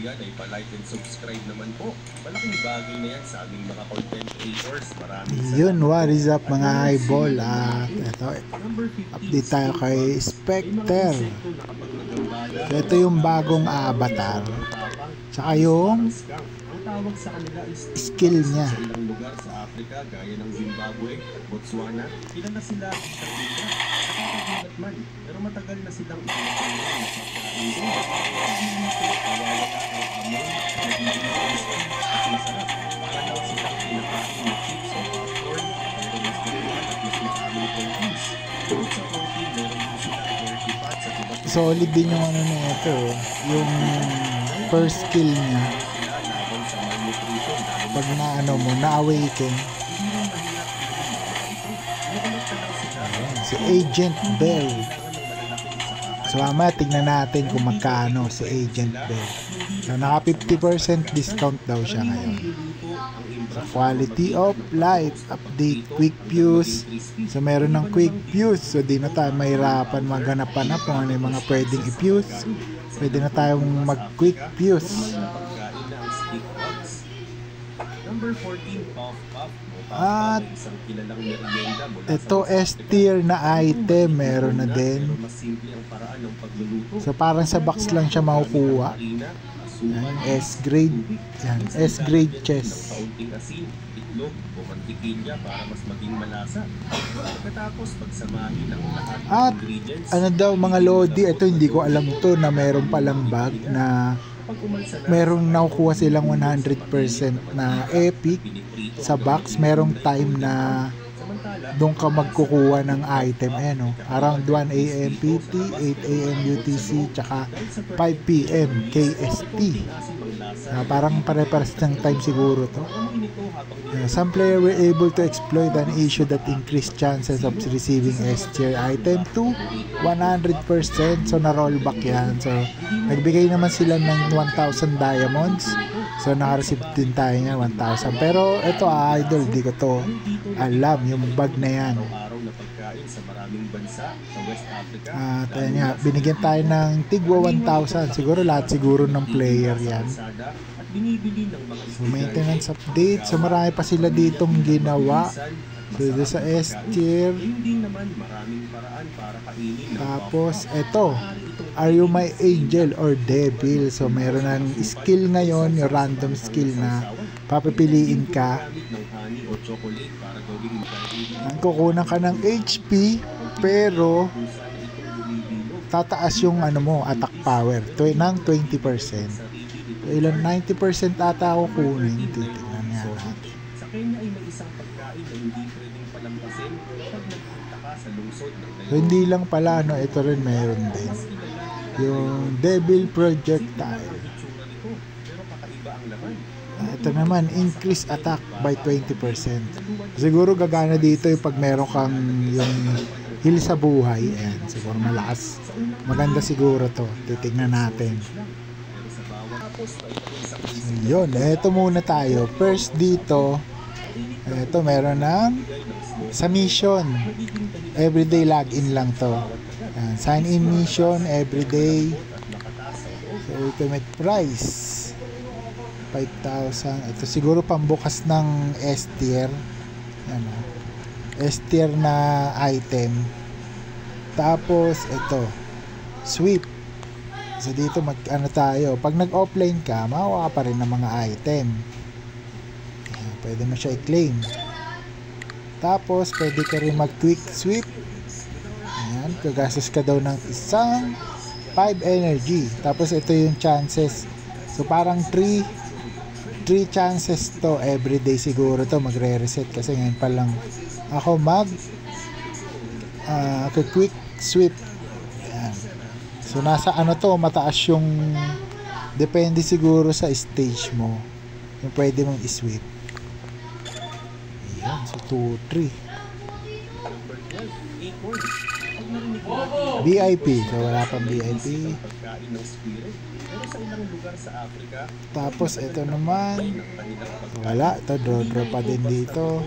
kaibigan ay pa-like and subscribe naman po. Malaking bagay na yan sa aming mga content creators. Maraming salamat. Yun, what is up mga eyeball? At ito, update tayo kay Spectre. So, ito yung bagong avatar. Tsaka yung skill niya. Sa ilang lugar sa Africa, gaya ng Zimbabwe at Botswana, kilala sila sa Libra. Nakakagulat man, pero matagal na silang ipinagpapalala sa pagkain doon. Nawawala ang amoy, nagiging crispy at masarap. Para daw silang pinakain na chips o popcorn, pero mas natuwa at mas maraming proteins. Bukod sa protein, meron din sila healthy fats at iba't ibang Solid din yung ano na ito, yung first skill niya. Pag na ano mo, na-awaken. Si Agent Bell. So mamaya tignan natin kung magkano si Agent Bell. So naka 50% discount daw siya ngayon. So quality of life, update, quick views. So meron ng quick views. So di na tayo mahirapan maghanap-hanap kung ano yung mga pwedeng i-views. Pwede na tayong mag-quick views. Number 14, Puff Puff. At Isang kilalang merienda mula ito S-tier na item meron na din. mas simple ang paraan ng pagluluto. So parang sa box lang siya makukuha. Yan, S-grade. Yan, S-grade chest. Kaunting asin, itlog o mantikilya para mas maging malasa. Pagkatapos pagsamahin ang lahat ng At ingredients, ano daw mga lodi, ito hindi ko alam to na meron palang bag na pag umalsa na, merong nakukuha silang 100% na epic sa box. Merong time na doon ka magkukuha ng item. Ayan o, around 1 AM PT, 8 AM UTC, tsaka 5 PM KST. Parang pare-pares ng time siguro to. Some player were able to exploit an issue that increased chances of receiving S-tier item to 100%. So na-rollback yan. So nagbigay naman sila ng 1,000 diamonds. So naka-receive din tayo niya 1,000. Pero ito idol, di ko to alam yung bag na yan. araw na pagkain sa maraming bansa sa West Africa. At ayan nga, binigyan tayo ng tigwa 1,000. Siguro lahat siguro ng player yan. At binibili ng mga So maintenance update. So marami pa sila ditong ginawa. So dito sa S-tier. hindi naman maraming paraan para kainin ng Tapos ito, are you my angel or devil? So meron ng skill ngayon, yung random skill na papipiliin ka. gamit ng honey o chocolate para gawing makainin. Ang kukunan ka ng HP, pero Kung saan itong bumibilog tataas yung ano mo, attack power ng 20%. So ilan 90% ata ako kunin. Titignan nga natin. sa Kenya ay may isang pagkain na hindi pwedeng palampasin pag nagpunta ka sa lungsod ng So hindi lang pala, no, ito rin meron din. Yung Devil Projectile. itsura nito, pero kakaiba ang laman. Ito naman, increase attack by 20%. Siguro gagana dito yung pag meron kang yung heal sa buhay. Ayan, siguro malakas. Maganda siguro to. Titignan natin. So, yun, eto muna tayo. First dito, eto meron ng sa mission. Everyday login lang to. Ayan, sign in mission everyday. So ultimate price 5,000. Ito siguro pambukas ng S-tier. Ano? S-tier na item. Tapos ito, sweep. So dito ano tayo, pag nag-offline ka, makuha pa rin ng mga item. Ayan, pwede mo siya i-claim. Tapos pwede ka rin mag-quick sweep. Ayan, gagastos ka daw ng isang 5 energy. Tapos ito yung chances. So parang 3 chances to everyday siguro to magre-reset kasi ngayon pa lang ako quick sweep. Ayan. So nasa ano to, mataas yung depende siguro sa stage mo yung pwede mong i-sweep. Ayan, so 2, 3 VIP. So wala pang VIP. Pagkain ng spirit, pero sa ilang lugar sa Africa, Tapos ito naman wala, ito draw pa din dito.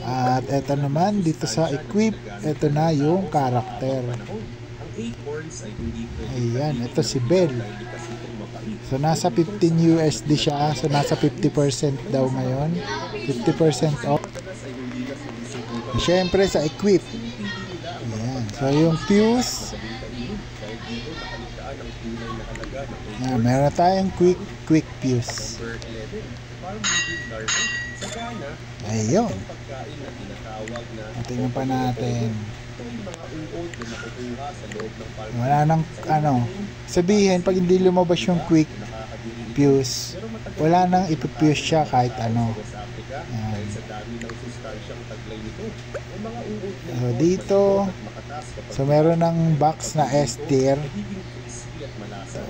At ito naman dito sa equip, ito na yung character. ang acorns ay hindi pwede Ayan, ito si Bell. kasi itong mapait So nasa 15 USD siya. So nasa 50% daw ngayon. 50% off. Siyempre sa equip. Ayan. So yung fuse. Ayan, meron tayong quick fuse. Ayun. Tingnan pa natin. Wala nang sabihin pag hindi lumabas yung quick fuse, wala nang ipipuse siya kahit ano. Ayan. So dito, so meron ng box na S-tier. So,